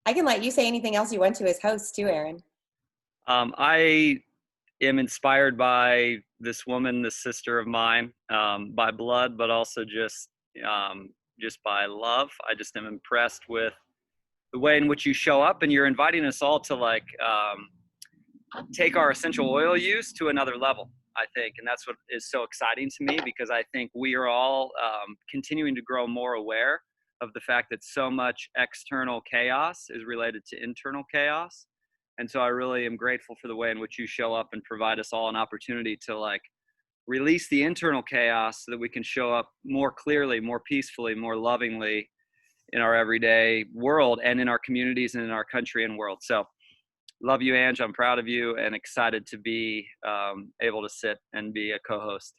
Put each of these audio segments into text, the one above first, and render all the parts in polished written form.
I can let you say anything else you want to as host too, Aaron. I am inspired by this woman, this sister of mine, by blood, but also just by love. I just am impressed with the way in which you show up, and you're inviting us all to take our essential oil use to another level, I think. And that's what is so exciting to me, because I think we are all continuing to grow more aware of the fact that so much external chaos is related to internal chaos. And so I really am grateful for the way in which you show up and provide us all an opportunity to release the internal chaos so that we can show up more clearly, more peacefully, more lovingly in our everyday world and in our communities and in our country and world. So love you, Ange. I'm proud of you and excited to be able to sit and be a co-host.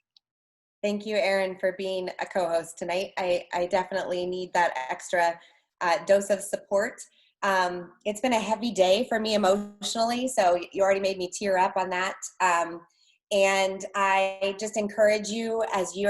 Thank you, Aaron, for being a co-host tonight. I definitely need that extra dose of support. It's been a heavy day for me emotionally, so you already made me tear up on that. And I just encourage you as you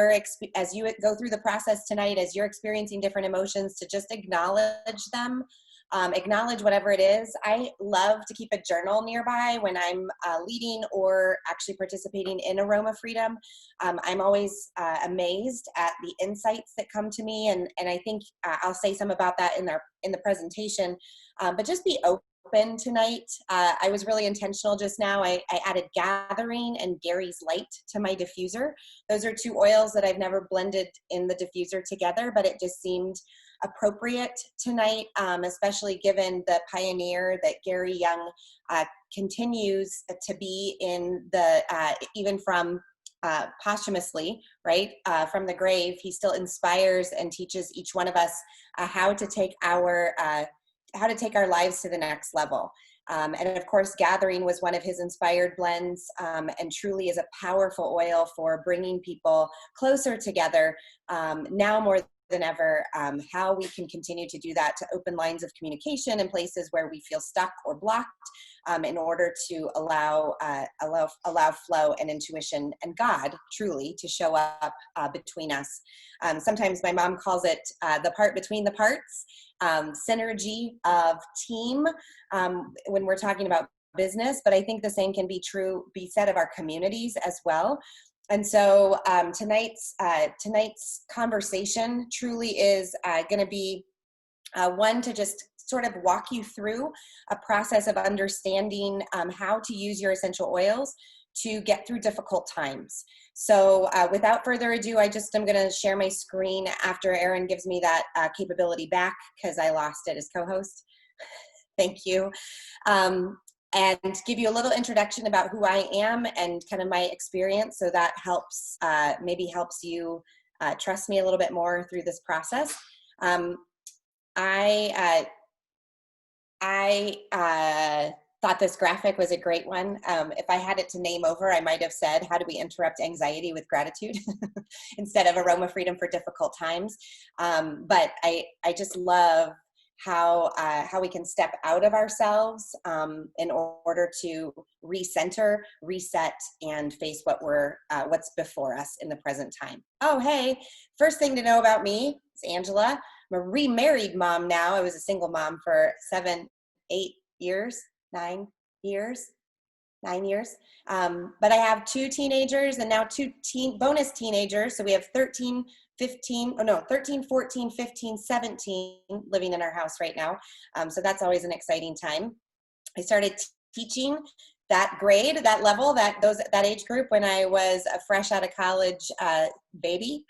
go through the process tonight, as you're experiencing different emotions, to just acknowledge them. Acknowledge whatever it is. I love to keep a journal nearby when I'm leading or actually participating in Aroma Freedom. I'm always amazed at the insights that come to me, and I think I'll say some about that in the presentation. But just be open tonight. I was really intentional just now. I added Gathering and Gary's Light to my diffuser. Those are two oils that I've never blended in the diffuser together, but it just seemed appropriate tonight, especially given the pioneer that Gary Young continues to be in the, even from posthumously, right, from the grave. He still inspires and teaches each one of us how to take our lives to the next level. And of course, Gathering was one of his inspired blends, and truly is a powerful oil for bringing people closer together, now more than ever, how we can continue to do that, to open lines of communication in places where we feel stuck or blocked, in order to allow flow and intuition and God truly to show up between us. Sometimes my mom calls it the part between the parts, synergy of team, when we're talking about business, but I think the same can be said of our communities as well. And so tonight's conversation truly is going to be one to just sort of walk you through a process of understanding how to use your essential oils to get through difficult times. So without further ado, I'm going to share my screen after Aaron gives me that capability back, because I lost it as co-host. Thank you. And give you a little introduction about who I am and kind of my experience, so that helps, maybe helps you trust me a little bit more through this process. I thought this graphic was a great one. If I had it to name over, I might have said, how do we interrupt anxiety with gratitude instead of Aroma Freedom for difficult times. But I just love how we can step out of ourselves in order to recenter, reset, and face what's before us in the present time. Oh, hey, first thing to know about me is Angela. I'm a remarried mom now. I was a single mom for 9 years. But I have 2 teenagers and now 2 bonus teenagers. So we have 13, 14, 15, 17 living in our house right now. So that's always an exciting time. I started teaching that grade, that level, that age group when I was a fresh out of college baby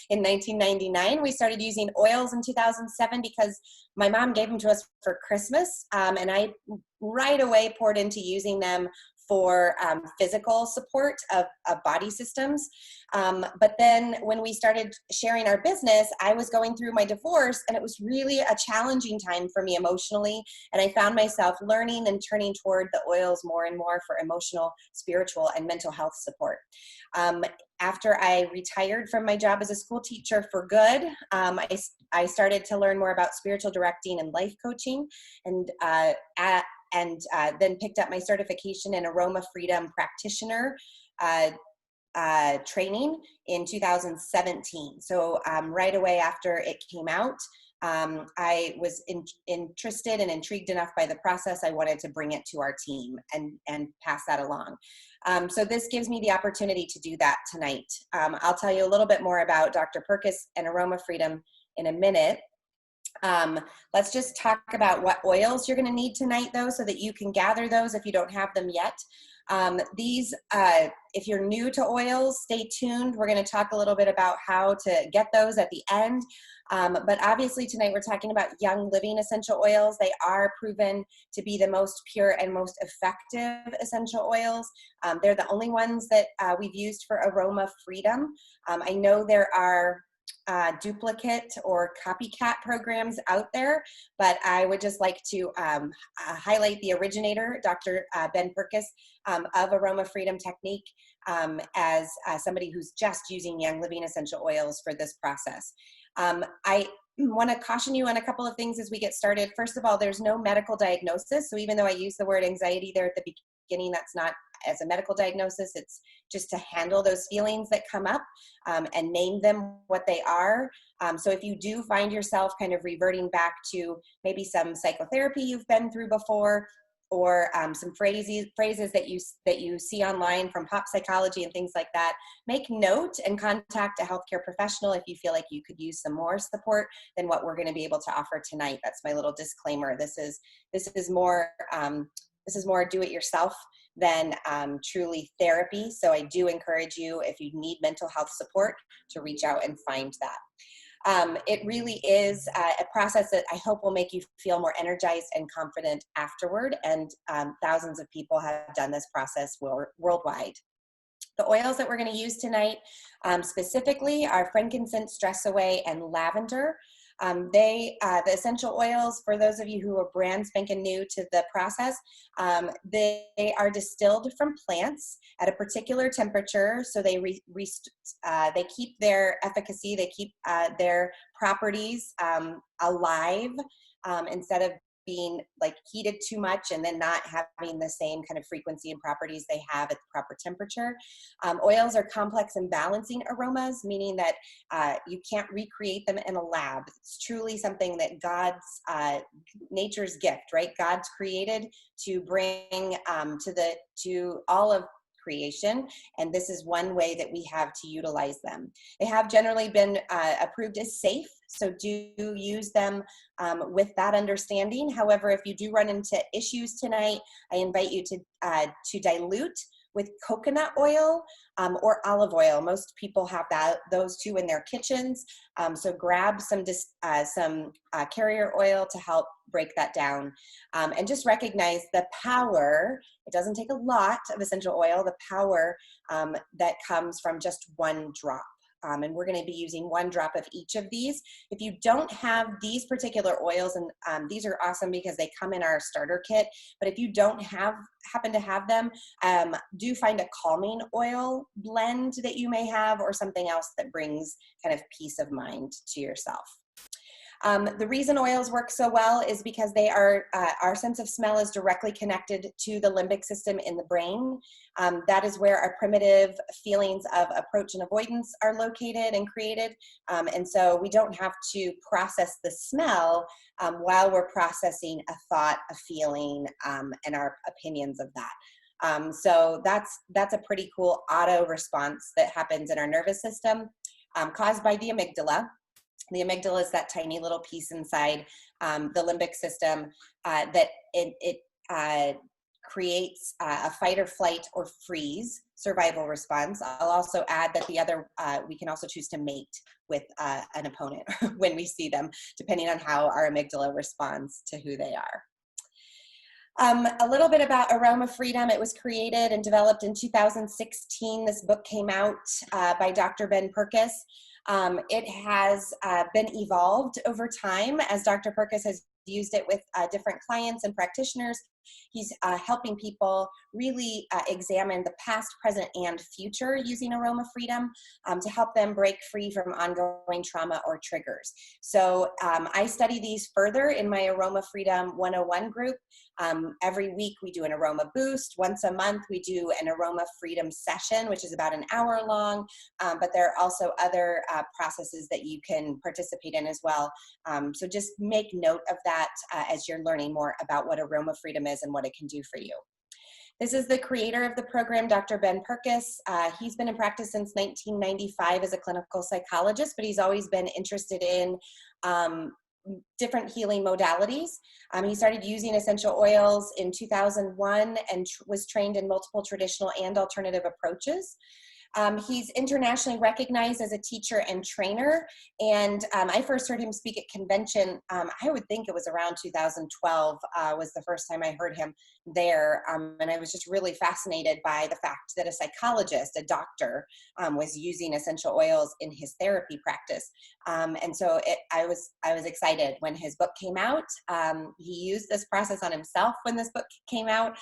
in 1999. We started using oils in 2007 because my mom gave them to us for Christmas, and I right away poured into using them for physical support of body systems. But then when we started sharing our business, I was going through my divorce, and it was really a challenging time for me emotionally. And I found myself learning and turning toward the oils more and more for emotional, spiritual, and mental health support. After I retired from my job as a school teacher for good, I started to learn more about spiritual directing and life coaching, and then picked up my certification in Aroma Freedom practitioner training in 2017. So right away after it came out, I was interested and intrigued enough by the process. I wanted to bring it to our team and pass that along. So this gives me the opportunity to do that tonight. I'll tell you a little bit more about Dr. PERKUS and Aroma Freedom in a minute. Let's just talk about what oils you're going to need tonight, though, so that you can gather those if you don't have them yet. If you're new to oils, stay tuned. We're going to talk a little bit about how to get those at the end. But obviously tonight we're talking about Young Living essential oils. They are proven to be the most pure and most effective essential oils. They're the only ones that we've used for aroma freedom. I know there are duplicate or copycat programs out there, but I would just like to highlight the originator, Dr. Ben PERKUS of Aroma Freedom Technique, as somebody who's just using Young Living essential oils for this process. I want to caution you on a couple of things as we get started. First of all, there's no medical diagnosis. So even though I use the word anxiety there at the beginning, that's not as a medical diagnosis. It's just to handle those feelings that come up and name them what they are. So if you do find yourself kind of reverting back to maybe some psychotherapy you've been through before, or some phrases that you see online from pop psychology and things like that, make note and contact a healthcare professional if you feel like you could use some more support than what we're going to be able to offer tonight. That's my little disclaimer. This is more do-it-yourself than truly therapy. So I do encourage you, if you need mental health support, to reach out and find that. It really is a process that I hope will make you feel more energized and confident afterward, and thousands of people have done this process worldwide. The oils that we're going to use tonight specifically are frankincense, stress away, and lavender. The essential oils, for those of you who are brand spanking new to the process, they are distilled from plants at a particular temperature, so they keep their efficacy, they keep their properties alive instead of being like heated too much and then not having the same kind of frequency and properties they have at the proper temperature. Oils are complex and balancing aromas, meaning that you can't recreate them in a lab. It's truly something that God's nature's gift, right? God's created to bring to all of creation, and this is one way that we have to utilize them. They have generally been approved as safe, so do use them with that understanding. However, if you do run into issues tonight, I invite you to dilute with coconut oil or olive oil. Most people have those two in their kitchens, so grab some carrier oil to help break that down. And just recognize the power. It doesn't take a lot of essential oil, the power that comes from just one drop. And we're going to be using one drop of each of these. If you don't have these particular oils, and these are awesome because they come in our starter kit, but if you don't happen to have them, do find a calming oil blend that you may have, or something else that brings kind of peace of mind to yourself. The reason oils work so well is because they are, our sense of smell is directly connected to the limbic system in the brain. That is where our primitive feelings of approach and avoidance are located and created. And so we don't have to process the smell while we're processing a thought, a feeling, and our opinions of that. So that's a pretty cool auto response that happens in our nervous system, caused by the amygdala. The amygdala is that tiny little piece inside the limbic system that it creates a fight or flight or freeze survival response. I'll also add that the other, we can also choose to mate with an opponent when we see them, depending on how our amygdala responds to who they are. A little bit about Aroma Freedom. It was created and developed in 2016. This book came out by Dr. Ben PERKUS. It has been evolved over time as Dr. PERKUS has used it with different clients and practitioners He's helping people really examine the past, present, and future using aroma freedom to help them break free from ongoing trauma or triggers. So I study these further in my Aroma Freedom 101 group. Every week we do an aroma boost. Once a month we do an aroma freedom session, which is about an hour long, but there are also other processes that you can participate in as well. So just make note of that as you're learning more about what aroma freedom is and what it can do for you. This is the creator of the program, Dr. Ben PERKUS. He's been in practice since 1995 as a clinical psychologist, but he's always been interested in different healing modalities. He started using essential oils in 2001 and was trained in multiple traditional and alternative approaches. He's internationally recognized as a teacher and trainer, and I first heard him speak at convention, I would think it was around 2012 was the first time I heard him there, and I was just really fascinated by the fact that a psychologist, a doctor, was using essential oils in his therapy practice. And so I was excited when his book came out. He used this process on himself when this book came out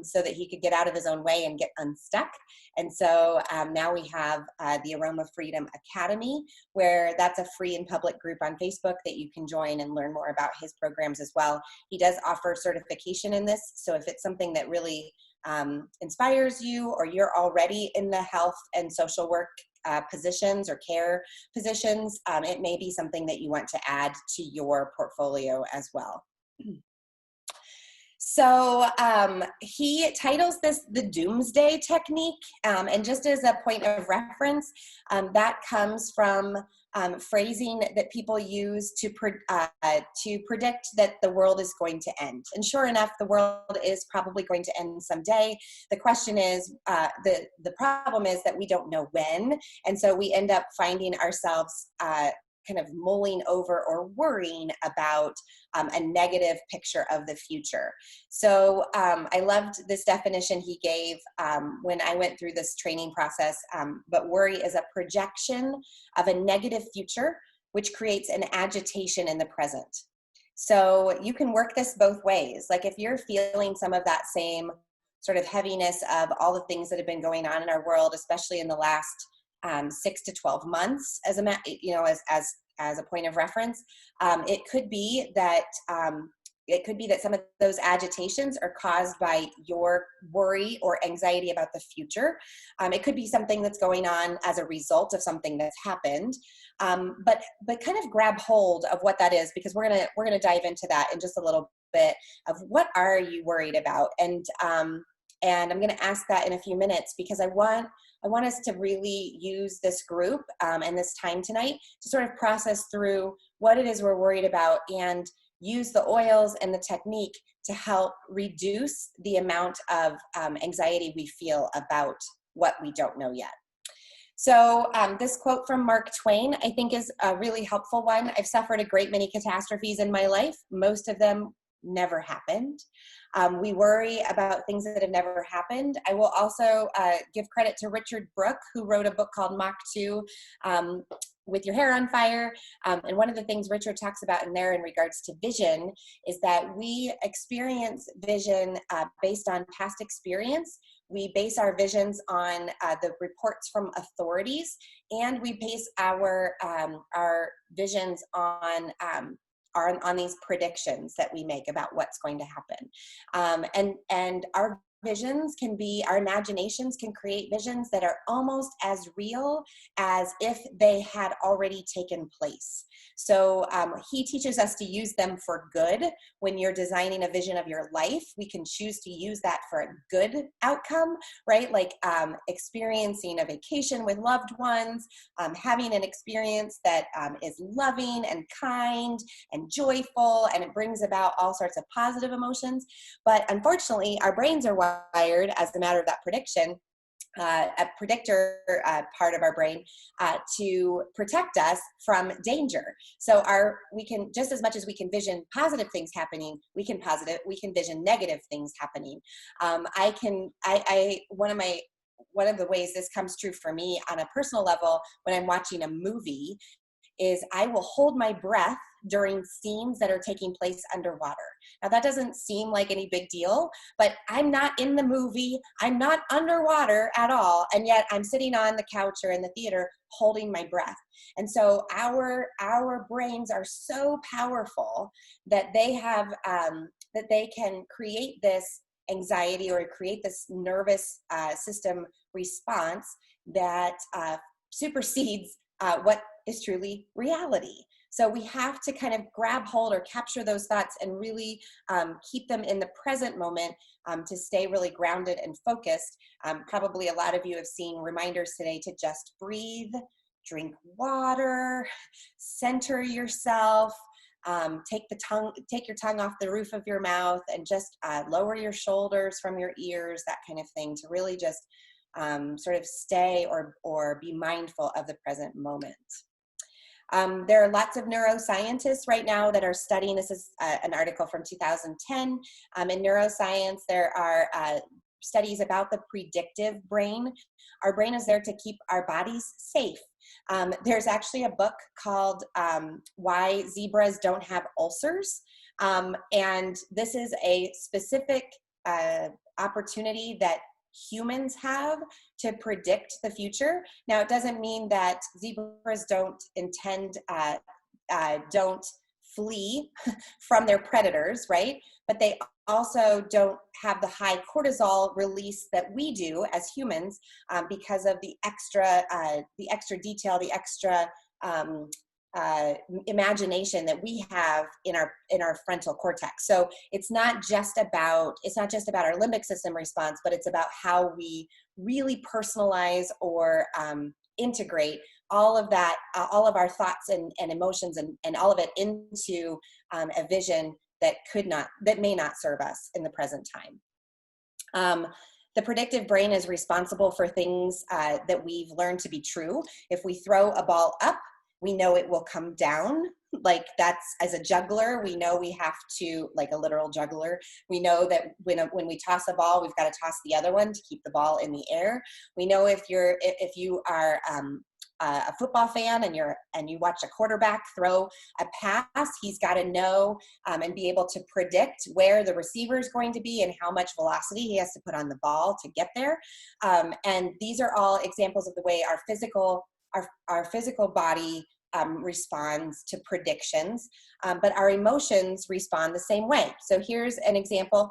so that he could get out of his own way and get unstuck. And so now we have the Aroma Freedom Academy, where that's a free and public group on Facebook that you can join and learn more about his programs as well. He does offer certification in this, so if it's something that really inspires you, or you're already in the health and social work positions or care positions, it may be something that you want to add to your portfolio as well. So he titles this the doomsday technique, and just as a point of reference, that comes from phrasing that people use to predict that the world is going to end. And sure enough, the world is probably going to end someday. The question is, the problem is that we don't know when, and so we end up finding ourselves kind of mulling over or worrying about a negative picture of the future. So I loved this definition he gave when I went through this training process, but worry is a projection of a negative future, which creates an agitation in the present. So you can work this both ways. Like if you're feeling some of that same sort of heaviness of all the things that have been going on in our world, especially in the last 6 to 12 months, as a point of reference, it could be that some of those agitations are caused by your worry or anxiety about the future. It could be something that's going on as a result of something that's happened. But kind of grab hold of what that is, because we're gonna dive into that in just a little bit of what are you worried about, and I'm going to ask that in a few minutes, because I want us to really use this group and this time tonight to sort of process through what it is we're worried about and use the oils and the technique to help reduce the amount of anxiety we feel about what we don't know yet. So this quote from Mark Twain, I think, is a really helpful one. I've suffered a great many catastrophes in my life. Most of them never happened. We worry about things that have never happened. I will also give credit to Richard Brooke, who wrote a book called Mach 2, With Your Hair on Fire. And one of the things Richard talks about in there in regards to vision is that we experience vision based on past experience. We base our visions on the reports from authorities, and we base our visions on these predictions that we make about what's going to happen. And our visions our imaginations can create visions that are almost as real as if they had already taken place. So he teaches us to use them for good. When you're designing a vision of your life, we can choose to use that for a good outcome, right? Like experiencing a vacation with loved ones, having an experience that is loving and kind and joyful, and it brings about all sorts of positive emotions. But unfortunately, our brains are wired, as a matter of that prediction, a predictor part of our brain, to protect us from danger. So we can, just as much as we can vision positive things happening, we can vision negative things happening. One of the ways this comes true for me on a personal level when I'm watching a movie is I will hold my breath during scenes that are taking place underwater. Now that doesn't seem like any big deal, but I'm not in the movie, I'm not underwater at all, and yet I'm sitting on the couch or in the theater holding my breath. And so our brains are so powerful that they have that they can create this anxiety or create this nervous system response that supersedes what is truly reality. So we have to kind of grab hold or capture those thoughts and really keep them in the present moment to stay really grounded and focused. Probably a lot of you have seen reminders today to just breathe, drink water, center yourself, take your tongue off the roof of your mouth, and just lower your shoulders from your ears, that kind of thing, to really just sort of stay or be mindful of the present moment. There are lots of neuroscientists right now that are studying, this is an article from 2010, in neuroscience there are studies about the predictive brain. Our brain is there to keep our bodies safe. There's actually a book called Why Zebras Don't Have Ulcers, and this is a specific opportunity that humans have to predict the future. Now, it doesn't mean that zebras don't flee from their predators, right? But they also don't have the high cortisol release that we do as humans because of the extra detail, the extra imagination that we have in our frontal cortex. So it's not just about our limbic system response, but it's about how we really personalize or integrate all of that, all of our thoughts and emotions and all of it into a vision that may not serve us in the present time. The predictive brain is responsible for things that we've learned to be true. If we throw a ball up, we know it will come down. Like that's, as a juggler, we know we have to, like a literal juggler, we know that when we toss a ball, we've got to toss the other one to keep the ball in the air. We know if you are a football fan and you watch a quarterback throw a pass, he's got to know and be able to predict where the receiver is going to be and how much velocity he has to put on the ball to get there. And these are all examples of the way our physical body responds to predictions, but our emotions respond the same way. So here's an example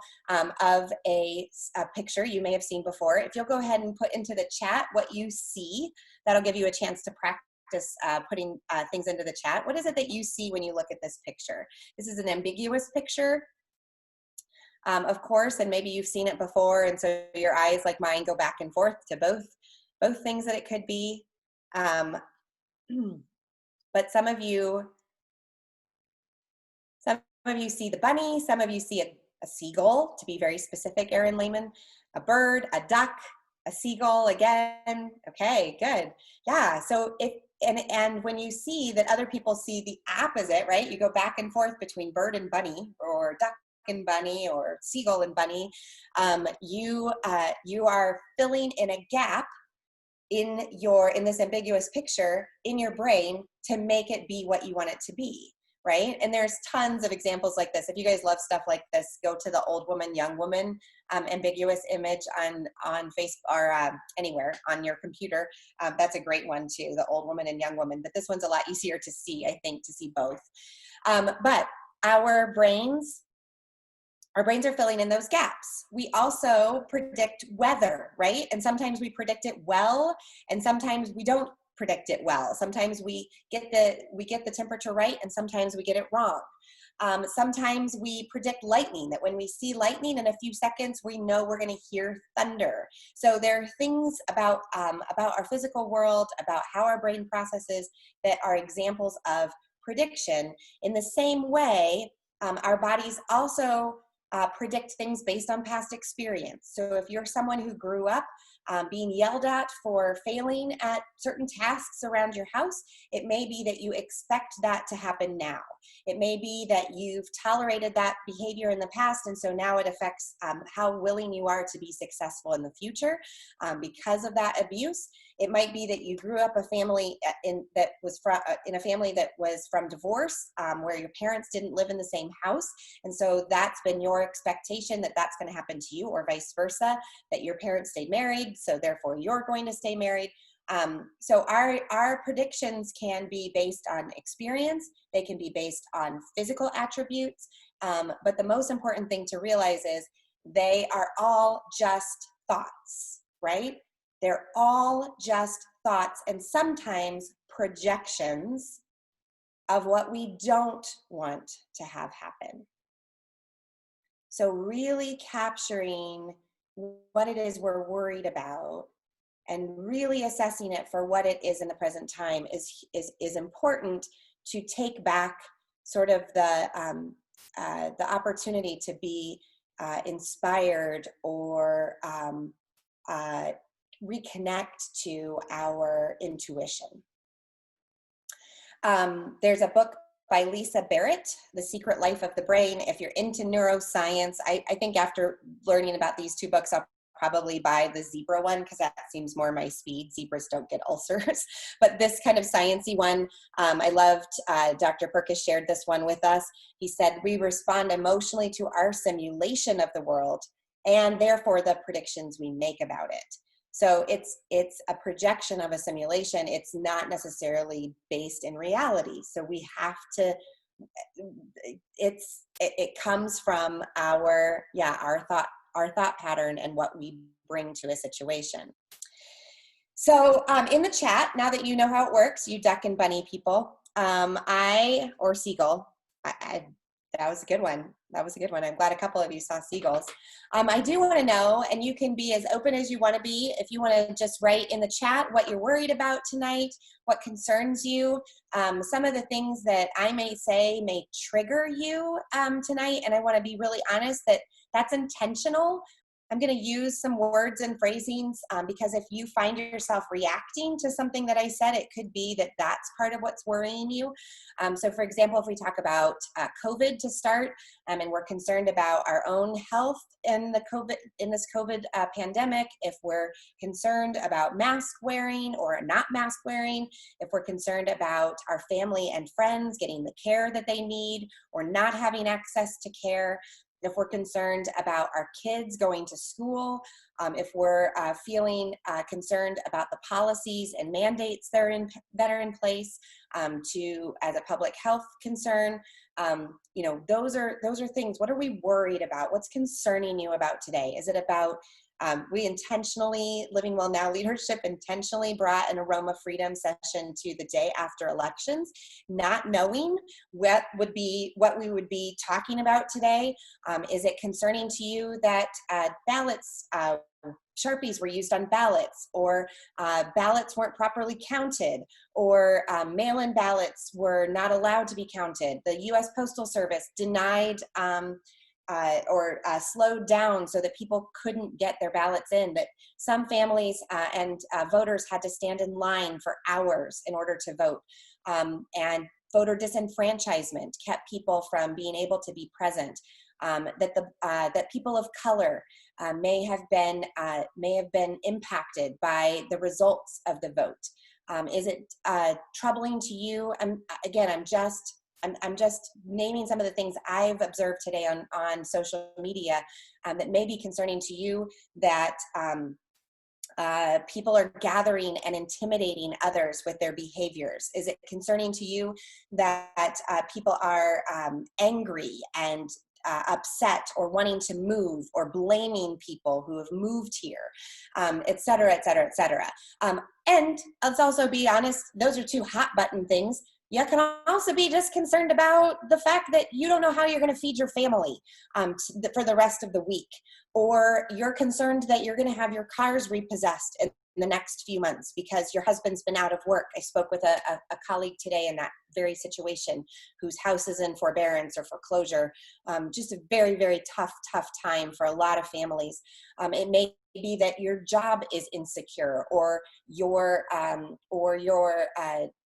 of a picture you may have seen before. If you'll go ahead and put into the chat what you see, that'll give you a chance to practice putting things into the chat. What is it that you see when you look at this picture? This is an ambiguous picture, of course, and maybe you've seen it before, and so your eyes, like mine, go back and forth to both things that it could be. But some of you see the bunny, some of you see a seagull, to be very specific, Erin Lahman, a bird, a duck, a seagull again. Okay, good. Yeah, so and when you see that other people see the opposite, right? You go back and forth between bird and bunny, or duck and bunny, or seagull and bunny. You are filling in a gap in this ambiguous picture in your brain to make it be what you want it to be, right? And there's tons of examples like this. If you guys love stuff like this, go to the old woman, young woman ambiguous image on Facebook or anywhere on your computer. That's a great one too, the old woman and young woman. But this one's a lot easier to see, I think, to see both. But our brains are filling in those gaps. We also predict weather, right? And sometimes we predict it well, and sometimes we don't predict it well. Sometimes we get the temperature right, and sometimes we get it wrong. Sometimes we predict lightning, that when we see lightning in a few seconds, we know we're going to hear thunder. So there are things about our physical world, about how our brain processes, that are examples of prediction. In the same way, our bodies also predict things based on past experience. So if you're someone who grew up being yelled at for failing at certain tasks around your house, it may be that you expect that to happen now. It may be that you've tolerated that behavior in the past, and so now it affects how willing you are to be successful in the future because of that abuse. It might be that you grew up in a family that was from divorce, where your parents didn't live in the same house, and so that's been your expectation that that's going to happen to you, or vice versa, that your parents stayed married, so therefore you're going to stay married. So our predictions can be based on experience. They can be based on physical attributes. But the most important thing to realize is they are all just thoughts, right? They're all just thoughts, and sometimes projections of what we don't want to have happen. So really capturing what it is we're worried about and really assessing it for what it is in the present time is important to take back sort of the opportunity to be inspired or reconnect to our intuition. There's a book by Lisa Barrett, The Secret Life of the Brain. If you're into neuroscience, I think after learning about these two books, I'll probably buy the zebra one because that seems more my speed. Zebras don't get ulcers. But this kind of sciencey one, I loved, Dr. PERKUS shared this one with us. He said, we respond emotionally to our simulation of the world and therefore the predictions we make about it. So it's a projection of a simulation. It's not necessarily based in reality. So we have to, it comes from our thought pattern and what we bring to a situation. So in the chat, now that you know how it works, you duck and bunny people, or seagull, that was a good one. That was a good one. I'm glad a couple of you saw seagulls. I do want to know, and you can be as open as you want to be, if you want to just write in the chat what you're worried about tonight, what concerns you. Some of the things that I may say may trigger you tonight, and I want to be really honest that that's intentional. I'm going to use some words and phrasings because if you find yourself reacting to something that I said, it could be that that's part of what's worrying you. So for example, if we talk about COVID to start, and we're concerned about our own health in this COVID pandemic, if we're concerned about mask wearing or not mask wearing, if we're concerned about our family and friends getting the care that they need or not having access to care, if we're concerned about our kids going to school, if we're feeling concerned about the policies and mandates that are in place as a public health concern, those are things. What are we worried about? What's concerning you about today? Is it about we intentionally, Living Well Now leadership intentionally brought an Aroma Freedom session to the day after elections, not knowing what we would be talking about today? Is it concerning to you that ballots, Sharpies were used on ballots, or ballots weren't properly counted, or mail-in ballots were not allowed to be counted? The U.S. Postal Service denied or slowed down so that people couldn't get their ballots in, that some families and voters had to stand in line for hours in order to vote. And voter disenfranchisement kept people from being able to be present. That people of color may have been impacted by the results of the vote. Is it troubling to you? I'm just naming some of the things I've observed today on social media that may be concerning to you, that people are gathering and intimidating others with their behaviors. Is it concerning to you that people are angry and upset or wanting to move or blaming people who have moved here, et cetera, et cetera, et cetera. And let's also be honest, those are two hot button things. You can also be just concerned about the fact that you don't know how you're going to feed your family for the rest of the week, or you're concerned that you're going to have your cars repossessed and the next few months because your husband's been out of work. I spoke with a colleague today in that very situation whose house is in forbearance or foreclosure. Just a very, very tough time for a lot of families. It may be that your job is insecure, or your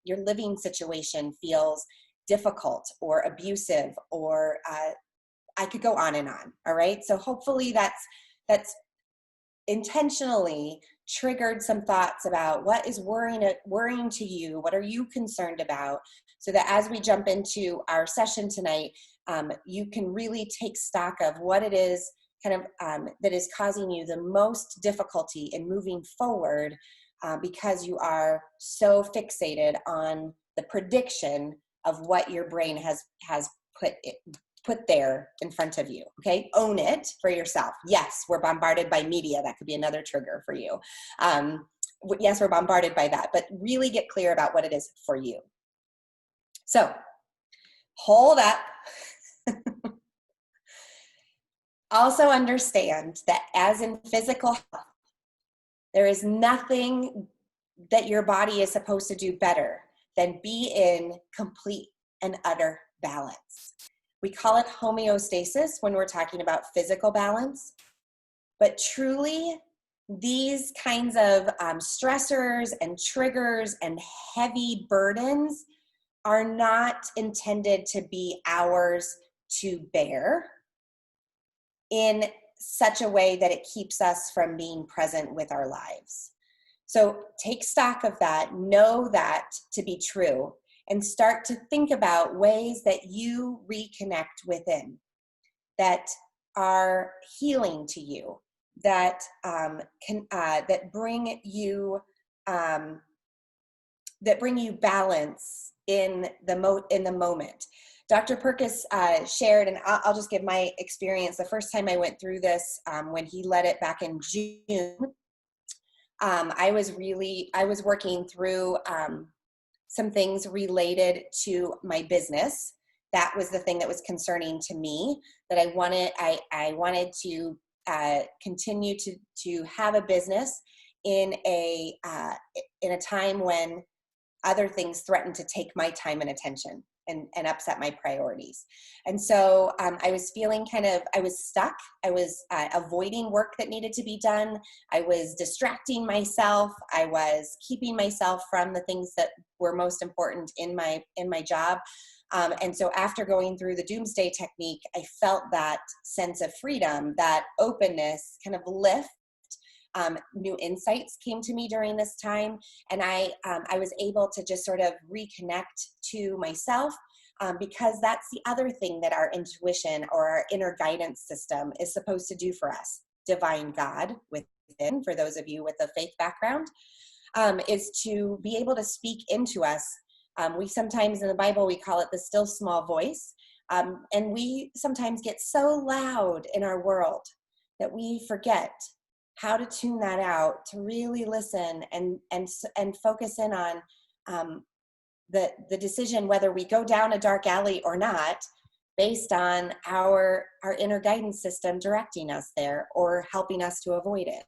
living situation feels difficult or abusive, or I could go on and on. All right. So hopefully that's intentionally triggered some thoughts about what is worrying to you. What are you concerned about? So that as we jump into our session tonight, you can really take stock of what it is kind of that is causing you the most difficulty in moving forward, because you are so fixated on the prediction of what your brain has put there in front of you. Okay, own it for yourself. Yes, we're bombarded by media. That could be another trigger for you. Yes, we're bombarded by that, but really get clear about what it is for you. So hold up. Also understand that as in physical health, there is nothing that your body is supposed to do better than be in complete and utter balance. We call it homeostasis when we're talking about physical balance, but truly these kinds of stressors and triggers and heavy burdens are not intended to be ours to bear in such a way that it keeps us from being present with our lives. So take stock of that, know that to be true, and start to think about ways that you reconnect within, that are healing to you, that that bring you balance in the moment. Dr. PERKUS shared, and I'll just give my experience. The first time I went through this, when he led it back in June, I was working through some things related to my business. That was the thing that was concerning to me, that I wanted to continue to have a business in a time when other things threatened to take my time and attention and upset my priorities. And so I was feeling I was stuck. I was avoiding work that needed to be done. I was distracting myself. I was keeping myself from the things that were most important in my job. And so after going through the doomsday technique, I felt that sense of freedom, that openness kind of lift. New insights came to me during this time, and I was able to just sort of reconnect to myself, because that's the other thing that our intuition or our inner guidance system is supposed to do for us. Divine God within, for those of you with a faith background, is to be able to speak into us. We sometimes in the Bible, we call it the still small voice, and we sometimes get so loud in our world that we forget how to tune that out, to really listen and focus in on the decision whether we go down a dark alley or not, based on our inner guidance system directing us there or helping us to avoid it.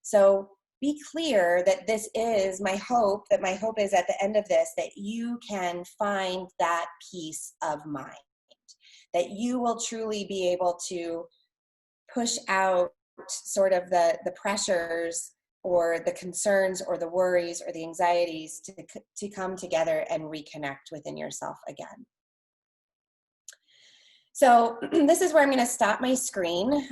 So be clear that this is my hope, that my hope is at the end of this, that you can find that peace of mind, that you will truly be able to push out sort of the pressures or the concerns or the worries or the anxieties to come together and reconnect within yourself again. So this is where I'm going to stop my screen.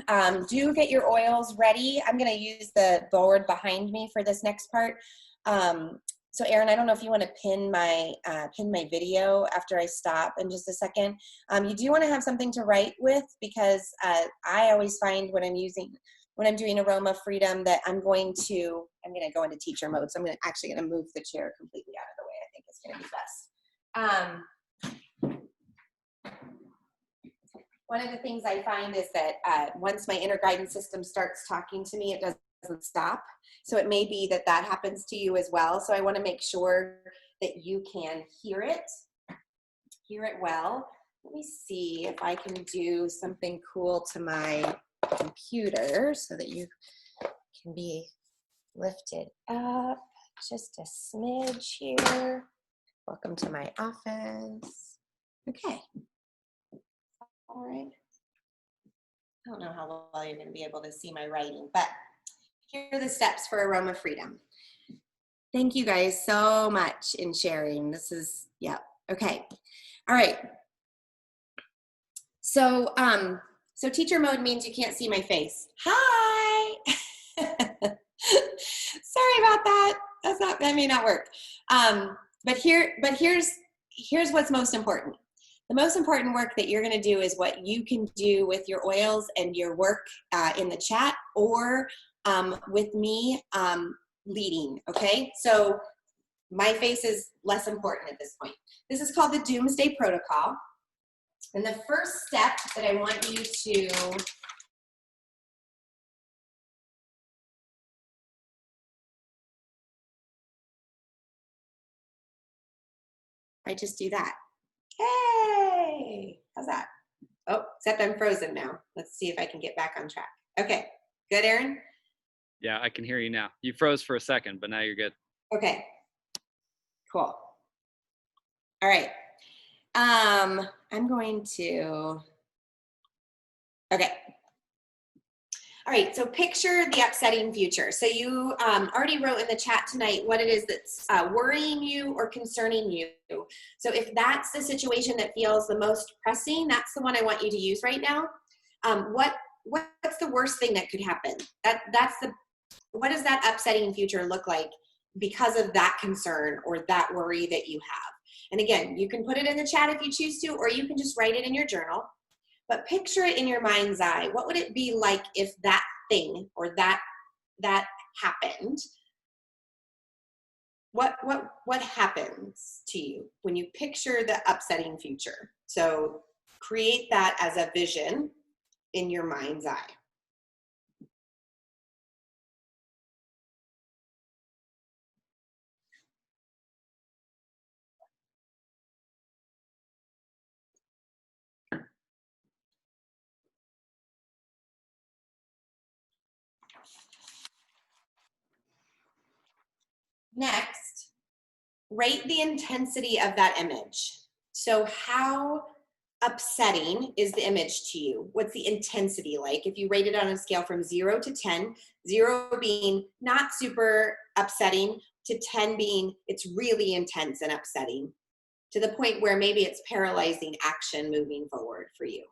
Do get your oils ready. I'm going to use the board behind me for this next part. So Erin, I don't know if you want to pin my video after I stop in just a second. You do want to have something to write with, because I always find when I'm doing Aroma Freedom that I'm going to go into teacher mode. So I'm actually going to move the chair completely out of the way. I think it's going to be best. One of the things I find is that once my inner guidance system starts talking to me, it doesn't stop. So it may be that happens to you as well. So I want to make sure that you can hear it well. Let me see if I can do something cool to my computer so that you can be lift it up just a smidge here. Welcome to my office. Okay. All right. I don't know how well you're going to be able to see my writing, but here are the steps for aroma freedom. Thank you guys so much in sharing. This is, yeah, okay. All right. So, so teacher mode means you can't see my face. Hi. Sorry about that. That may not work. But here's what's most important. The most important work that you're going to do is what you can do with your oils and your work in the chat, or with me leading, okay? So my face is less important at this point. This is called the Doomsday Protocol. And the first step that I want you to just do that. Hey, how's that? Oh, except I'm frozen now. Let's see if I can get back on track. Okay, good, Aaron? Yeah, I can hear you now. You froze for a second, but now you're good. Okay, cool. All right, I'm going to, okay. All right, so picture the upsetting future. So you already wrote in the chat tonight what it is that's worrying you or concerning you. So if that's the situation that feels the most pressing, that's the one I want you to use right now. What's the worst thing that could happen? What does that upsetting future look like because of that concern or that worry that you have? And again, you can put it in the chat if you choose to, or you can just write it in your journal. But picture it in your mind's eye. What would it be like if that thing or that happened? What happens to you when you picture the upsetting future? So create that as a vision in your mind's eye. Next, rate the intensity of that image. So how upsetting is the image to you? What's the intensity like? If you rate it on a scale from 0 to 10, 0 being not super upsetting, to 10 being it's really intense and upsetting, to the point where maybe it's paralyzing action moving forward for you.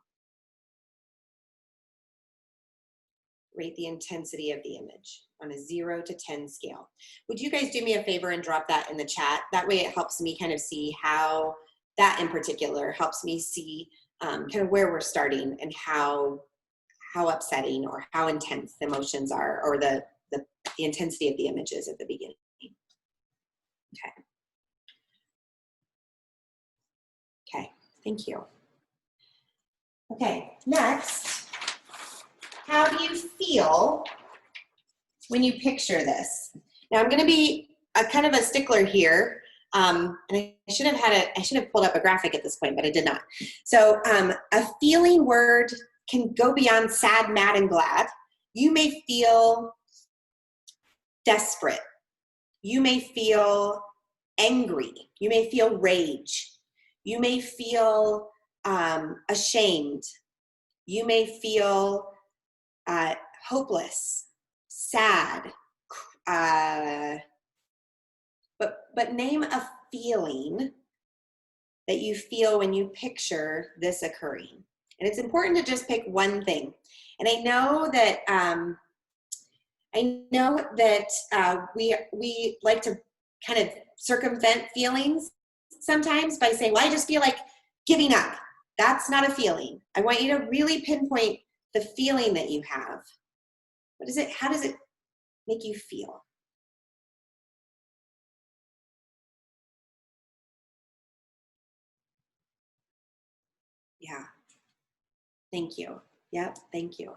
Rate the intensity of the image on a 0 to 10 scale. Would you guys do me a favor and drop that in the chat? That way it helps me kind of see how that in particular helps me see kind of where we're starting and how upsetting or how intense the emotions are, or the intensity of the images at the beginning. Okay. Okay, thank you. Okay, next, how do you feel when you picture this? Now I'm going to be a kind of a stickler here, and I should have pulled up a graphic at this point, but I did not. So a feeling word can go beyond sad, mad, and glad. You may feel desperate. You may feel angry. You may feel rage. You may feel ashamed. You may feel hopeless, sad. But name a feeling that you feel when you picture this occurring. And it's important to just pick one thing. And I know that we like to kind of circumvent feelings sometimes by saying, well, I just feel like giving up. That's not a feeling. I want you to really pinpoint the feeling that you have. What is it? How does it make you feel? Yeah. Thank you. Yep. Thank you.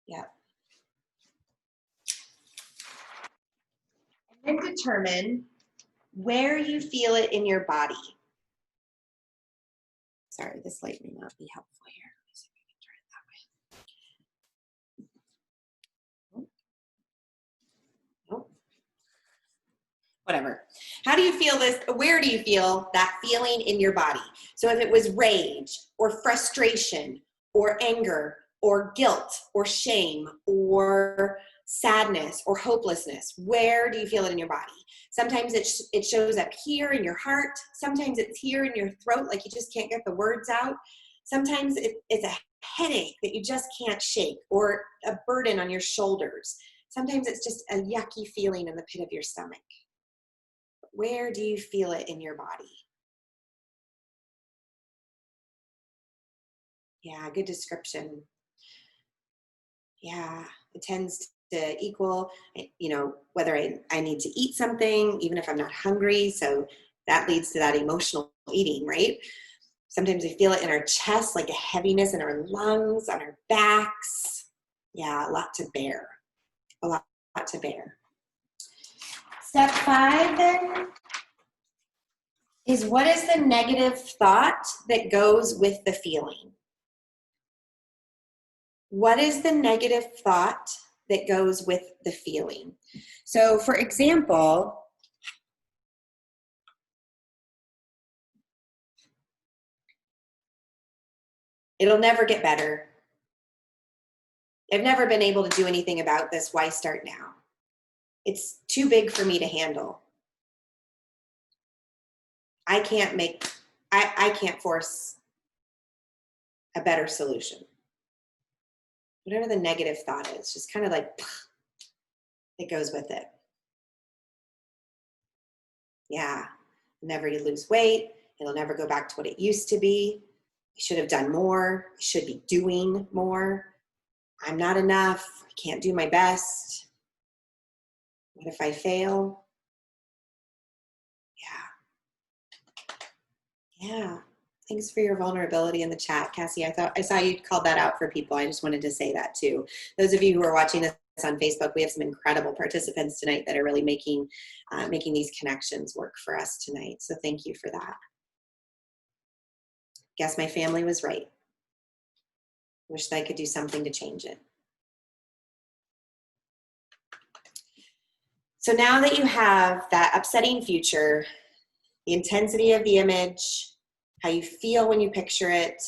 Yep. And then determine where you feel it in your body. Sorry, this light may not be helpful here. Let me see if I can turn it that way. whatever. How do you feel this? Where do you feel that feeling in your body? So if it was rage or frustration or anger or guilt or shame or sadness or hopelessness, where do you feel it in your body? Sometimes it shows up here in your heart. Sometimes it's here in your throat, like you just can't get the words out. Sometimes it's a headache that you just can't shake, or a burden on your shoulders. Sometimes it's just a yucky feeling in the pit of your stomach. Where do you feel it in your body? Yeah, good description. Yeah, it tends to equal, whether I need to eat something, even if I'm not hungry. So that leads to that emotional eating, right? Sometimes we feel it in our chest, like a heaviness in our lungs, on our backs. Yeah, a lot to bear. A lot to bear. Step 5 then is, what is the negative thought that goes with the feeling? What is the negative thought that goes with the feeling? So for example, it'll never get better. I've never been able to do anything about this. Why start now? It's too big for me to handle. I can't force a better solution. Whatever the negative thought is, just kind of like, it goes with it. Yeah, never lose weight. It'll never go back to what it used to be. I should have done more. I should be doing more. I'm not enough. I can't do my best. What if I fail? Yeah. Thanks for your vulnerability in the chat, Cassie. I saw you called that out for people. I just wanted to say that too. Those of you who are watching this on Facebook, we have some incredible participants tonight that are really making these connections work for us tonight. So thank you for that. Guess my family was right. Wish that I could do something to change it. So now that you have that upsetting future, the intensity of the image, how you feel when you picture it,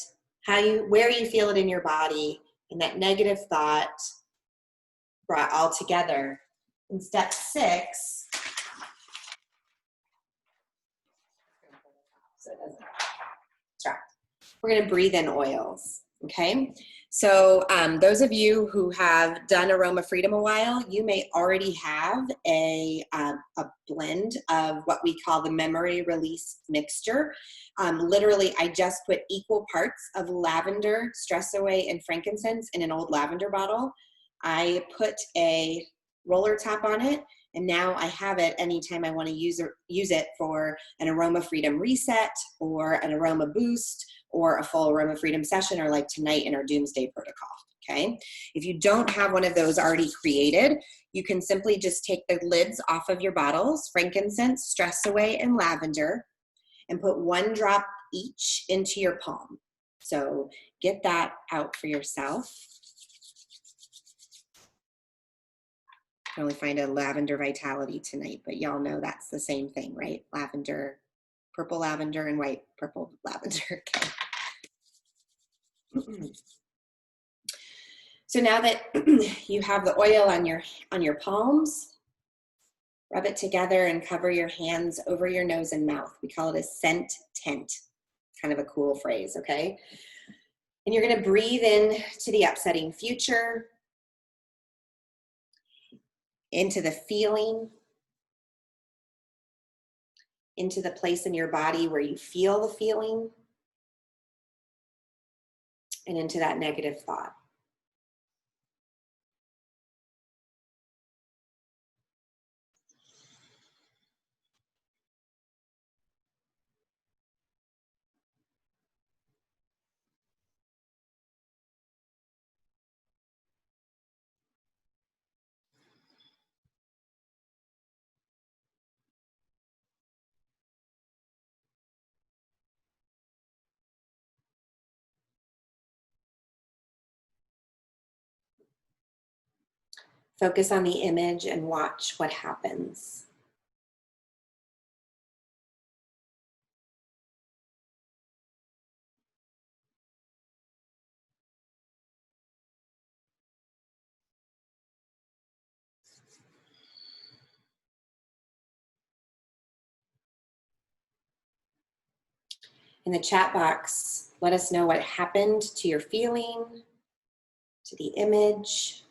where you feel it in your body, and that negative thought brought all together. In step 6, so it doesn't distract. We're going to breathe in oils, okay? So those of you who have done Aroma Freedom a while, you may already have a blend of what we call the memory release mixture. Literally, I just put equal parts of lavender, stress away, and frankincense in an old lavender bottle. I put a roller top on it, and now I have it anytime I want to use it for an Aroma Freedom reset or an aroma boost or a full Aroma Freedom session, or like tonight in our Doomsday Protocol, okay? If you don't have one of those already created, you can simply just take the lids off of your bottles, frankincense, stress away, and lavender, and put 1 drop each into your palm. So get that out for yourself. I can only find a lavender vitality tonight, but y'all know that's the same thing, right? Lavender, purple lavender, and white purple lavender, okay. So now that you have the oil on your palms, rub it together and cover your hands over your nose and mouth. We call it a scent tent. Kind of a cool phrase, okay? And you're gonna breathe in to the upsetting future, into the feeling, into the place in your body where you feel the feeling, and into that negative thought. Focus on the image and watch what happens. In the chat box, let us know what happened to your feeling, to the image,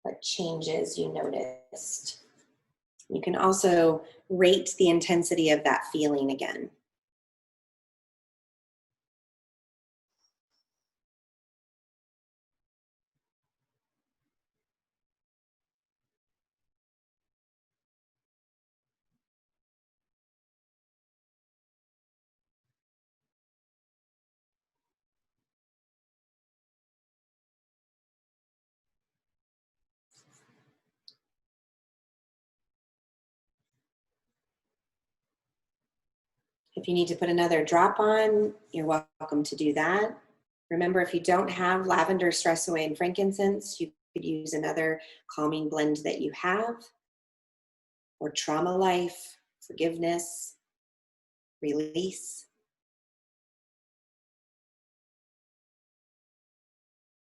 what changes you noticed. You can also rate the intensity of that feeling again. If you need to put another drop on, you're welcome to do that. Remember, if you don't have lavender, stress away, and frankincense, you could use another calming blend that you have, or trauma life, forgiveness, release.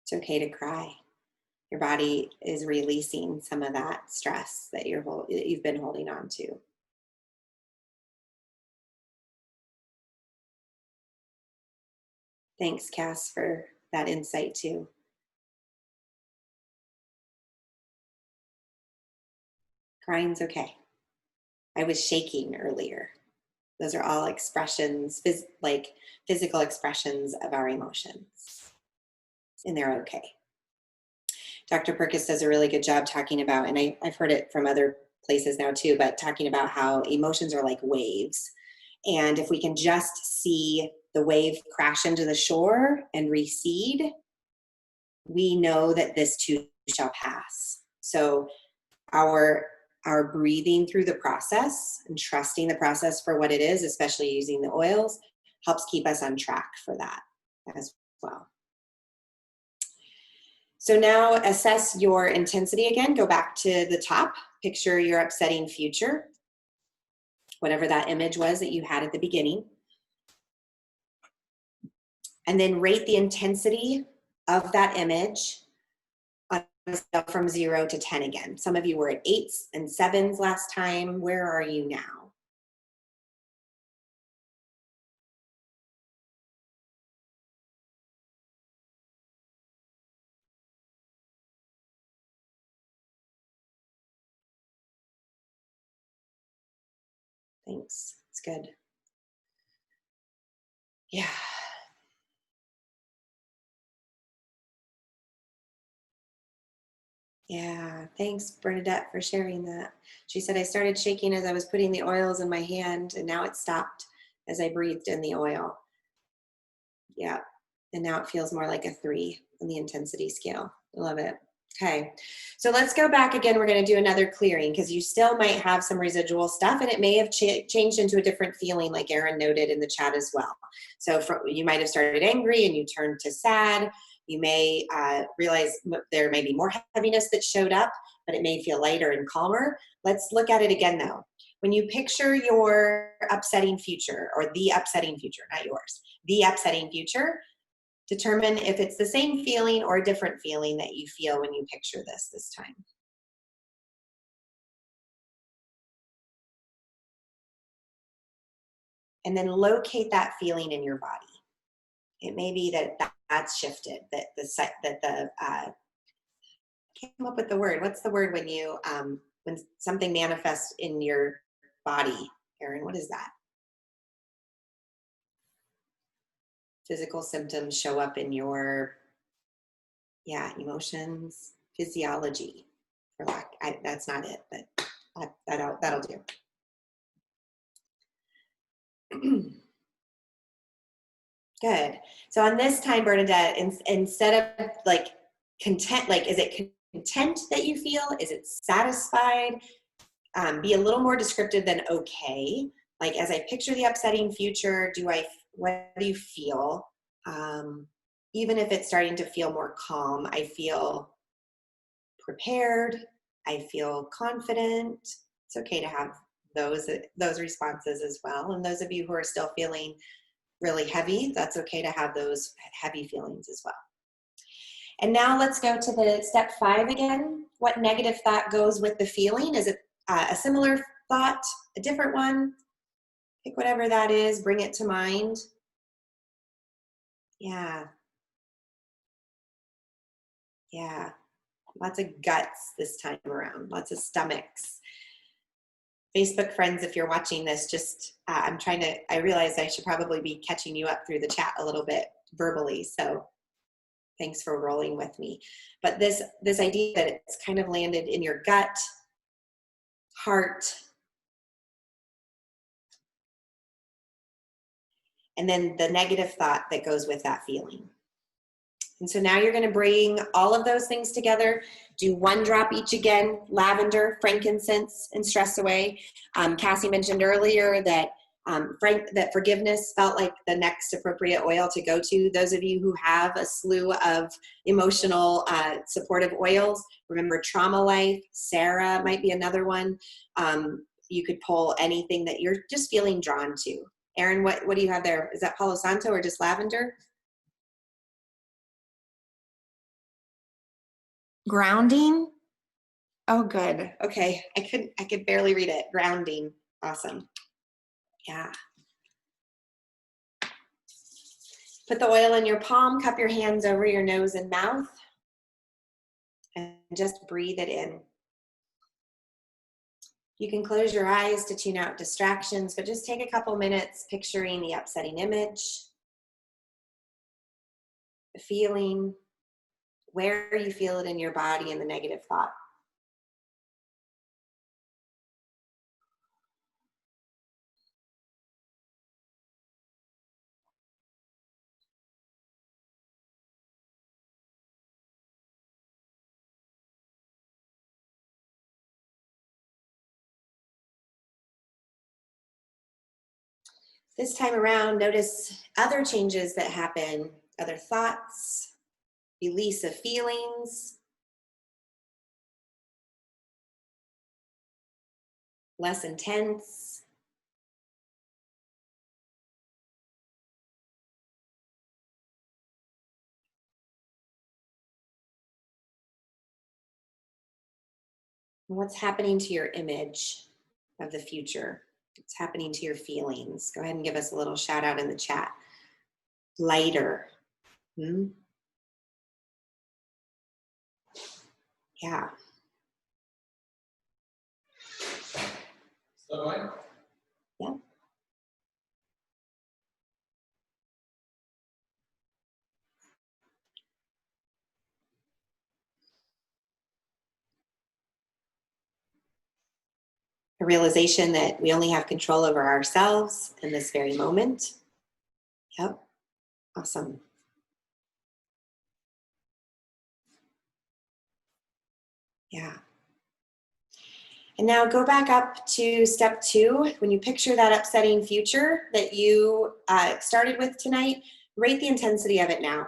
It's okay to cry. Your body is releasing some of that stress that you've been holding on to. Thanks, Cass, for that insight too. Crying's okay. I was shaking earlier. Those are all expressions, like physical expressions of our emotions, and they're okay. Dr. PERKUS does a really good job talking about, and I've heard it from other places now too, but talking about how emotions are like waves. And if we can just see the wave crash into the shore and recede, we know that this too shall pass. So our breathing through the process and trusting the process for what it is, especially using the oils, helps keep us on track for that as well. So now assess your intensity again. Go back to the top. Picture your upsetting future, whatever that image was that you had at the beginning. And then rate the intensity of that image on a scale from 0 to 10 again. Some of you were at 8s and 7s last time. Where are you now? Thanks. It's good. Yeah. Yeah. Thanks, Bernadette, for sharing that. She said, I started shaking as I was putting the oils in my hand, and now it stopped as I breathed in the oil. Yeah. And now it feels more like a 3 on the intensity scale. I love it. Okay, so let's go back again. We're going to do another clearing because you still might have some residual stuff, and it may have changed into a different feeling, like Erin noted in the chat as well. So you might have started angry and you turned to sad. You may realize there may be more heaviness that showed up, but it may feel lighter and calmer. Let's look at it again though. When you picture your upsetting future, or the upsetting future, not yours, the upsetting future, determine if it's the same feeling or a different feeling that you feel when you picture this time. And then locate that feeling in your body. It may be that's shifted, that I can't come up with the word. What's the word when you when something manifests in your body, Erin? What is that? Physical symptoms show up in your, emotions, physiology. For lack, that's not it, but that'll do. Good. So on this time, Bernadette, instead of like content, like, is it content that you feel? Is it satisfied? Be a little more descriptive than okay. Like, as I picture the upsetting future, what do you feel? Even if it's starting to feel more calm, I feel prepared. I feel confident. It's okay to have those responses as well. And those of you who are still feeling really heavy, that's okay to have those heavy feelings as well. And now let's go to the step 5 again. What negative thought goes with the feeling? Is it a similar thought, a different one? Pick whatever that is, bring it to mind. Yeah. Yeah. Lots of guts this time around, lots of stomachs. Facebook friends, if you're watching this, just I realize I should probably be catching you up through the chat a little bit verbally. So thanks for rolling with me. But this idea that it's kind of landed in your gut, heart, and then the negative thought that goes with that feeling. And so now you're going to bring all of those things together. Do 1 drop each again: lavender, frankincense, and stress away. Cassie mentioned earlier that that forgiveness felt like the next appropriate oil to go to. Those of you who have a slew of emotional supportive oils, remember Trauma Life, Sarah might be another one. You could pull anything that you're just feeling drawn to. Erin, what do you have there? Is that Palo Santo or just lavender? Grounding. Oh, good. Okay. I could barely read it. Grounding. Awesome. Yeah. Put the oil in your palm, cup your hands over your nose and mouth, and just breathe it in. You can close your eyes to tune out distractions, but just take a couple minutes picturing the upsetting image, the feeling, where you feel it in your body, and the negative thought. This time around, notice other changes that happen, other thoughts, release of feelings, less intense. What's happening to your image of the future? What's happening to your feelings? Go ahead and give us a little shout out in the chat. Lighter. Yeah. Yeah. A realization that we only have control over ourselves in this very moment. Yep. Awesome. Yeah. And now go back up to step 2. When you picture that upsetting future that you started with tonight, rate the intensity of it now.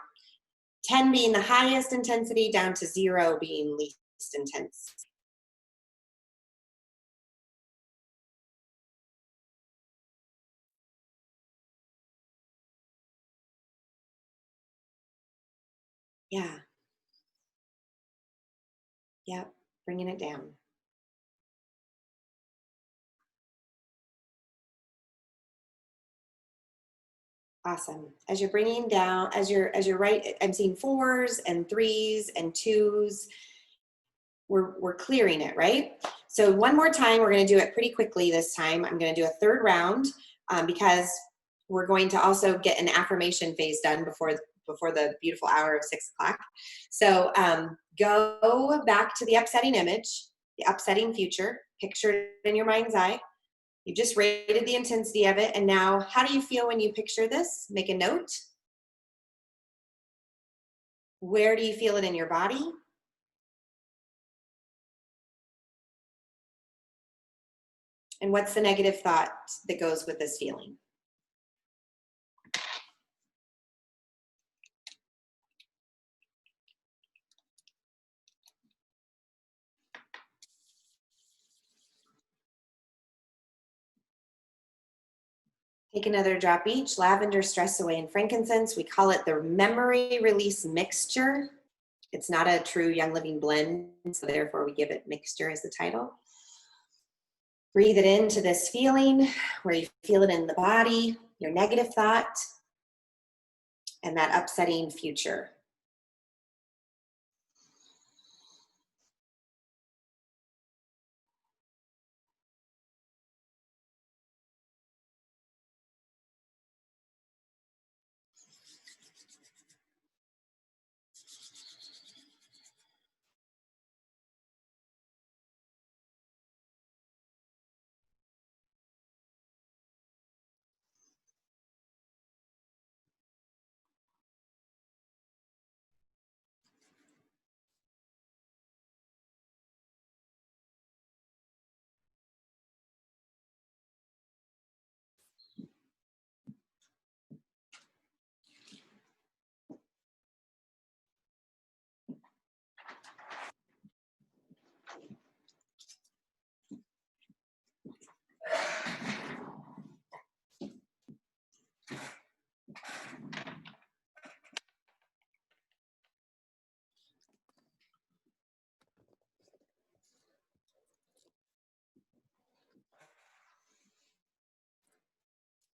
10 being the highest intensity, down to 0 being least intense. Yeah. Yep. Bringing it down. Awesome. As you're bringing down, as you're right, I'm seeing 4s and 3s and 2s. We're clearing it, right? So one more time, we're going to do it pretty quickly this time. I'm going to do a 3rd round because we're going to also get an affirmation phase done before the beautiful hour of 6 o'clock. So go back to the upsetting image, the upsetting future, picture it in your mind's eye. You just rated the intensity of it. And now, how do you feel when you picture this? Make a note. Where do you feel it in your body? And what's the negative thought that goes with this feeling? Take another drop each, lavender, stress away, and frankincense. We call it the memory release mixture. It's not a true Young Living blend, so therefore we give it mixture as the title. Breathe it into this feeling where you feel it in the body, your negative thought, and that upsetting future.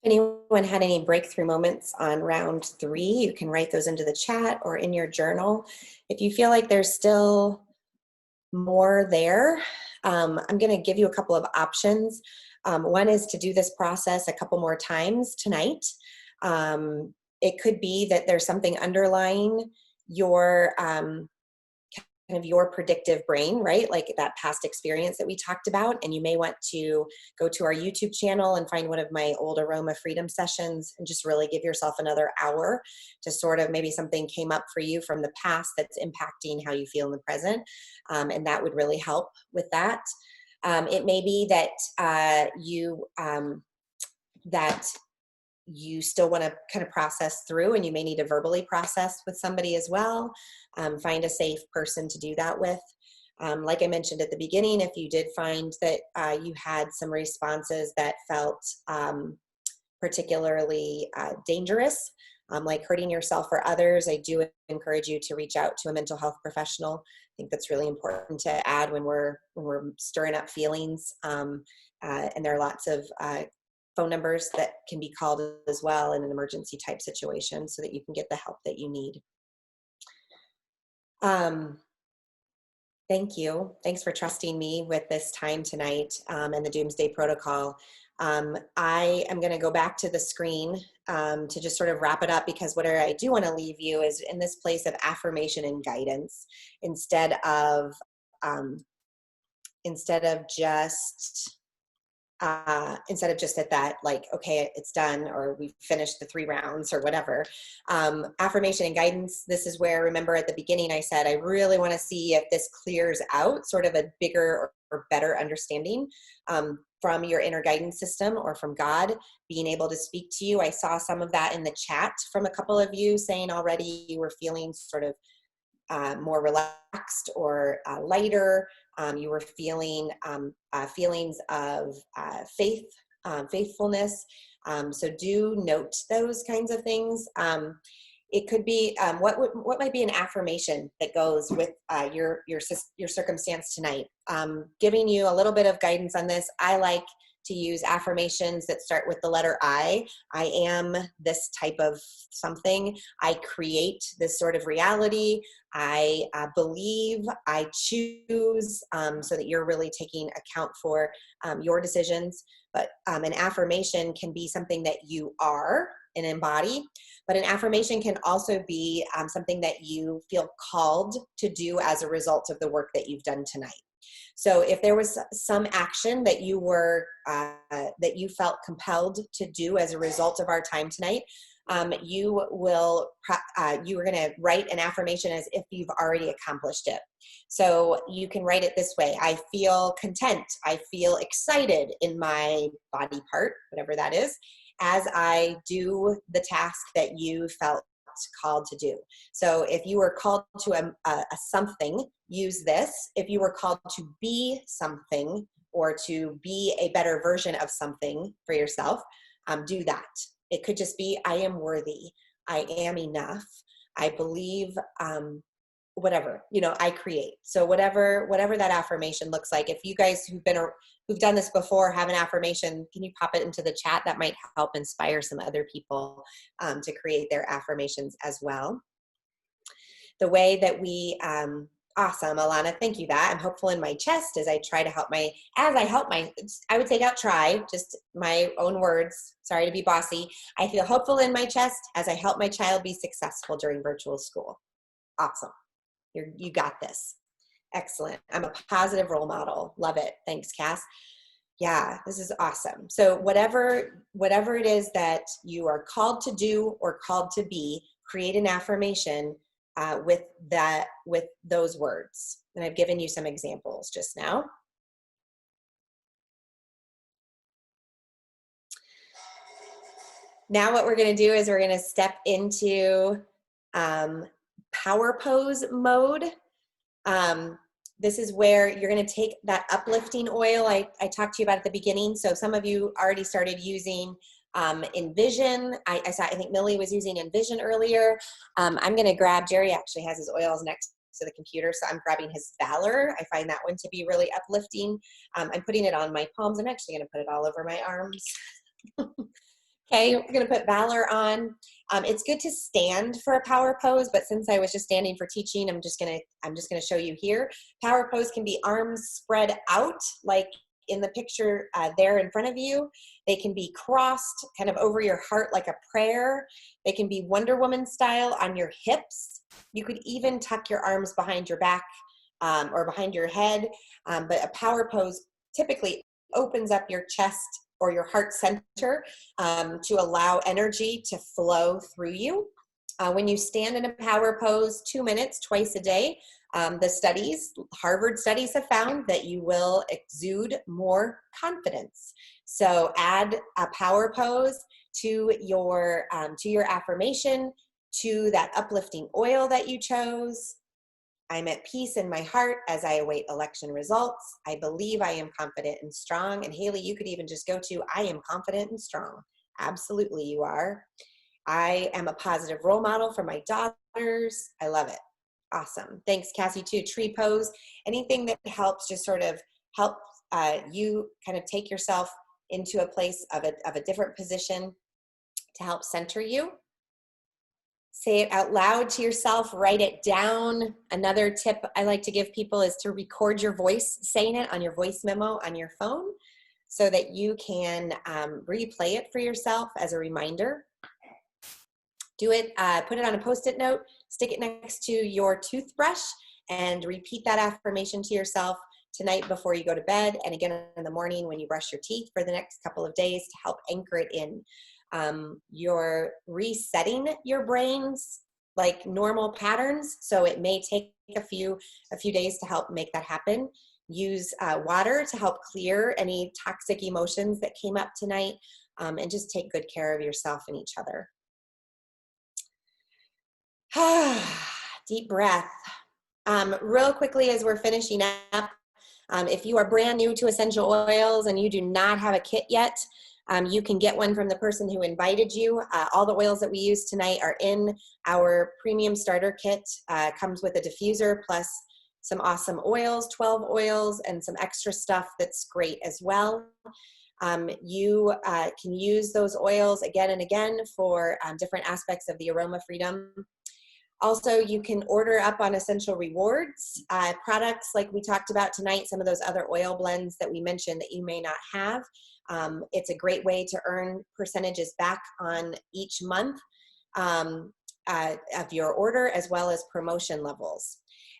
Anyone had any breakthrough moments on round 3, you can write those into the chat or in your journal. If you feel like there's still more there, I'm going to give you a couple of options. One is to do this process a couple more times tonight. It could be that there's something underlying your kind of your predictive brain, right? Like that past experience that we talked about. And you may want to go to our YouTube channel and find one of my old Aroma Freedom sessions and just really give yourself another hour to sort of maybe something came up for you from the past that's impacting how you feel in the present. And that would really help with that. It may be that you still want to kind of process through, and you may need to verbally process with somebody as well. Find a safe person to do that with. Like I mentioned at the beginning, if you did find that you had some responses that felt particularly dangerous, like hurting yourself or others, I do encourage you to reach out to a mental health professional. I think that's really important to add when we're stirring up feelings. And there are lots of phone numbers that can be called as well in an emergency type situation so that you can get the help that you need. Thank you. Thanks for trusting me with this time tonight and the Doomsday Protocol. I am going to go back to the screen to just sort of wrap it up, because what I do want to leave you is in this place of affirmation and guidance instead of just at that, like, okay, it's done, or we've finished the 3 rounds or whatever. Affirmation and guidance, this is where, remember at the beginning I said, I really want to see if this clears out sort of a bigger or better understanding from your inner guidance system or from God being able to speak to you. I saw some of that in the chat from a couple of you saying already you were feeling sort of more relaxed or lighter. You were feeling feelings of faithfulness. So do note those kinds of things. It could be what might be an affirmation that goes with your circumstance tonight. Giving you a little bit of guidance on this, I like to use affirmations that start with the letter I. I am this type of something. I create this sort of reality. I believe, I choose, so that you're really taking account for your decisions. But an affirmation can be something that you are and embody, but an affirmation can also be something that you feel called to do as a result of the work that you've done tonight. So if there was some action that you were that you felt compelled to do as a result of our time tonight, you are going to write an affirmation as if you've already accomplished it. So you can write it this way: I feel content, I feel excited in my body part, whatever that is, as I do the task that you felt called to do. So if you were called to a something, use this. If you were called to be something or to be a better version of something for yourself, do that. It could just be, I am worthy, I am enough, I believe whatever, I create. So whatever that affirmation looks like. If you guys who've done this before have an affirmation, can you pop it into the chat? That might help inspire some other people to create their affirmations as well. The way that we, awesome, Alana, thank you that. I'm hopeful in my chest as I help my, I would say not try, just my own words, sorry to be bossy. I feel hopeful in my chest as I help my child be successful during virtual school. Awesome. You got this. Excellent. I'm a positive role model. Love it. Thanks, Cass. Yeah, this is awesome. So whatever it is that you are called to do or called to be, create an affirmation with those words. And I've given you some examples just now. Now what we're going to do is we're going to step into power pose mode. This is where you're going to take that uplifting oil I talked to you about at the beginning. So some of you already started using Envision. I think Millie was using Envision earlier. I'm going to grab, Jerry actually has his oils next to the computer, so I'm grabbing his Valor. I find that one to be really uplifting. I'm putting it on my palms. I'm actually going to put it all over my arms. Okay, we're going to put Valor on. It's good to stand for a power pose, but since I was just standing for teaching, I'm just going to show you here. Power pose can be arms spread out, like in the picture there in front of you. They can be crossed kind of over your heart like a prayer. They can be Wonder Woman style on your hips. You could even tuck your arms behind your back or behind your head, but a power pose typically opens up your chest or your heart center to allow energy to flow through you. When you stand in a power pose 2 minutes twice a day, Harvard studies have found that you will exude more confidence. So add a power pose to your affirmation, to that uplifting oil that you chose. I'm at peace in my heart as I await election results. I believe I am confident and strong. And Haley, you could even just go to, I am confident and strong. Absolutely you are. I am a positive role model for my daughters. I love it. Awesome. Thanks, Cassie, too. Tree pose, anything that helps just sort of help you kind of take yourself into a place of a different position to help center you. Say it out loud to yourself, write it down. Another tip I like to give people is to record your voice saying it on your voice memo on your phone so that you can replay it for yourself as a reminder. Do it, put it on a Post-it note, stick it next to your toothbrush, and repeat that affirmation to yourself tonight before you go to bed, and again in the morning when you brush your teeth for the next couple of days to help anchor it in. You're resetting your brain's like normal patterns, so it may take a few days to help make that happen. Use water to help clear any toxic emotions that came up tonight, and just take good care of yourself and each other. Deep breath. Real quickly as we're finishing up, if you are brand new to essential oils and you do not have a kit yet, you can get one from the person who invited you. All the oils that we use tonight are in our premium starter kit. Comes with a diffuser plus some awesome oils, 12 oils, and some extra stuff that's great as well. You can use those oils again and again for different aspects of the aroma freedom. Also, you can order up on Essential Rewards products like we talked about tonight, some of those other oil blends that we mentioned that you may not have. It's a great way to earn percentages back on each month of your order, as well as promotion levels.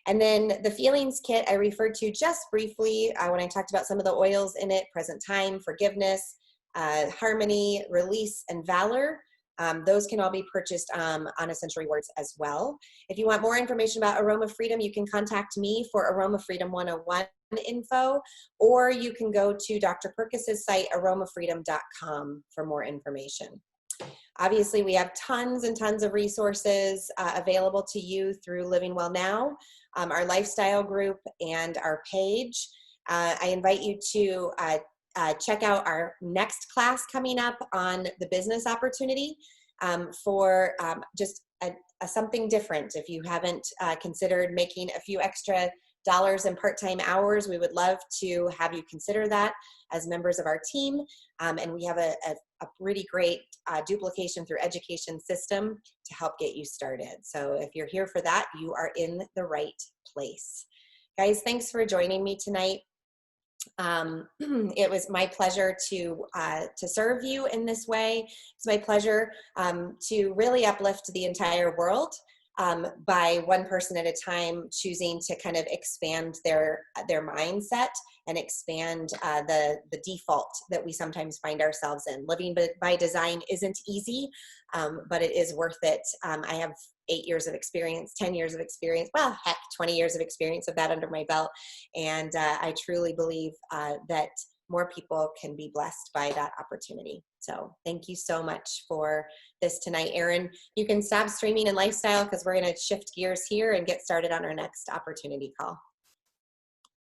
And then the feelings kit I referred to just briefly when I talked about some of the oils in it: present time, forgiveness, harmony, release, and valor. Those can all be purchased on Essential Rewards as well. If you want more information about Aroma Freedom, you can contact me for Aroma Freedom 101 info, or you can go to Dr. PERKUS's site, aromafreedom.com, for more information. Obviously, we have tons and tons of resources available to you through Living Well Now, our lifestyle group, and our page. I invite you to check out our next class coming up on the business opportunity for just something different, if you haven't considered making a few extra dollars in part-time hours, we would love to have you consider that as members of our team. And we have a pretty great duplication through education system to help get you started. So if you're here for that, you are in the right place. Guys, thanks for joining me tonight. It was my pleasure to serve you in this way. It's my pleasure to really uplift the entire world by one person at a time, choosing to kind of expand their mindset and expand the default that we sometimes find ourselves in. Living by design isn't easy, but it is worth it. I have 8 years of experience, 10 years of experience, well, heck, 20 years of experience of that under my belt. And I truly believe that more people can be blessed by that opportunity. So thank you so much for this tonight. Erin, you can stop streaming and lifestyle because we're going to shift gears here and get started on our next opportunity call.